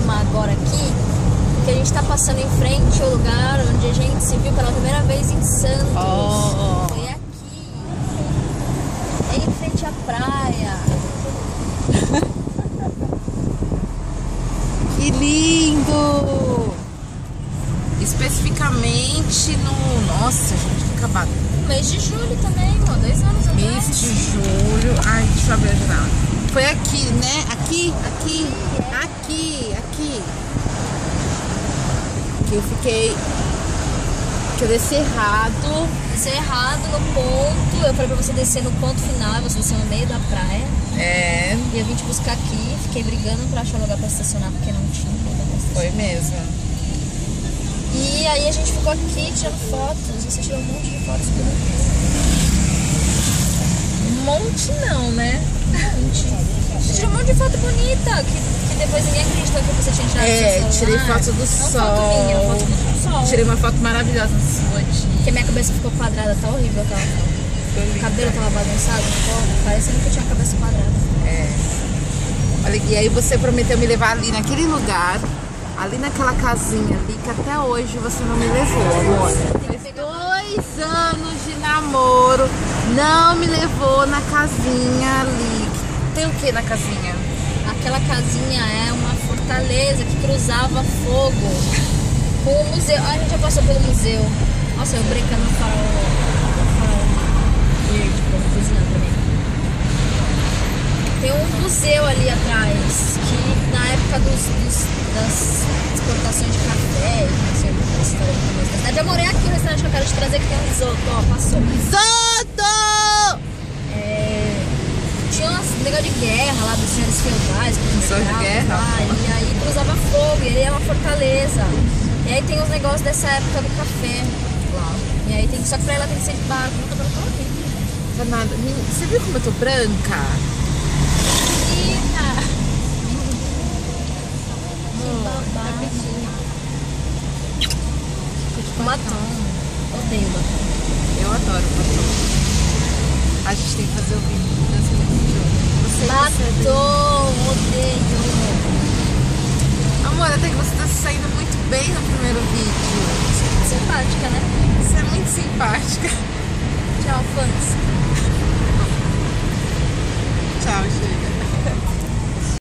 filmar agora aqui, porque a gente tá passando em frente ao lugar onde a gente se viu pela primeira vez em Santos. Foi aqui, em frente à praia. Que lindo! Especificamente no... Nossa, gente, fica bacana. Mês de julho também, ó, 2 anos atrás. Mês de julho. Ai, deixa eu abrir a janela. Foi aqui, né? Aqui. Que eu fiquei... Que eu desci errado. Desci errado no ponto. Eu falei pra você descer no ponto final, você desceu no meio da praia. É. E eu vim te buscar aqui, fiquei brigando pra achar um lugar pra estacionar, porque não tinha lugar pra estacionar. Foi mesmo. E aí a gente ficou aqui tirando fotos. Você tirou um monte de fotos bonitas. Um monte não, né? Você tirou um monte de foto bonita, que depois ninguém acreditou que você tinha tirado do seu celular. Tirei foto do não sol. Foto minha, foto do sol. Tirei uma foto maravilhosa sua, tia. Porque minha cabeça ficou quadrada, tá horrível aquela foto. O cabelo tava bagunçado, parecendo que eu tinha a cabeça quadrada. É. Olha, e aí você prometeu me levar ali naquele lugar, ali naquela casinha ali, que até hoje você não me levou, amor. Faz 2 anos de namoro, não me levou na casinha ali. Tem o que na casinha? Aquela casinha é uma fortaleza que cruzava fogo com o museu. Ah, a gente já passou pelo museu. Nossa, eu brincando no farol verde, cozinhando pra mim. Tem um museu ali atrás, que na época das exportações de café, não sei a história da cidade. Eu morei aqui no restaurante que eu quero te trazer, que tem um risoto, ó, passou. Risoto! Tinha um negócio de guerra lá dos senhores feudais, de guerra? Lá, e aí cruzava fogo, e aí é uma fortaleza. E aí tem os negócios dessa época do café lá. E aí tem, só que pra ela tem que ser de barco, não tô vendo como aqui. Danada. Você viu como eu tô branca? Eita! Que babado. Batom. Odeio batom. Eu adoro batom. A gente tem que fazer o vídeo das coisas de hoje. Batom, odeio. Amor, até que você tá se saindo muito bem no primeiro vídeo. Simpática, né? Você é muito simpática. Tchau, fãs. Tchau, chega.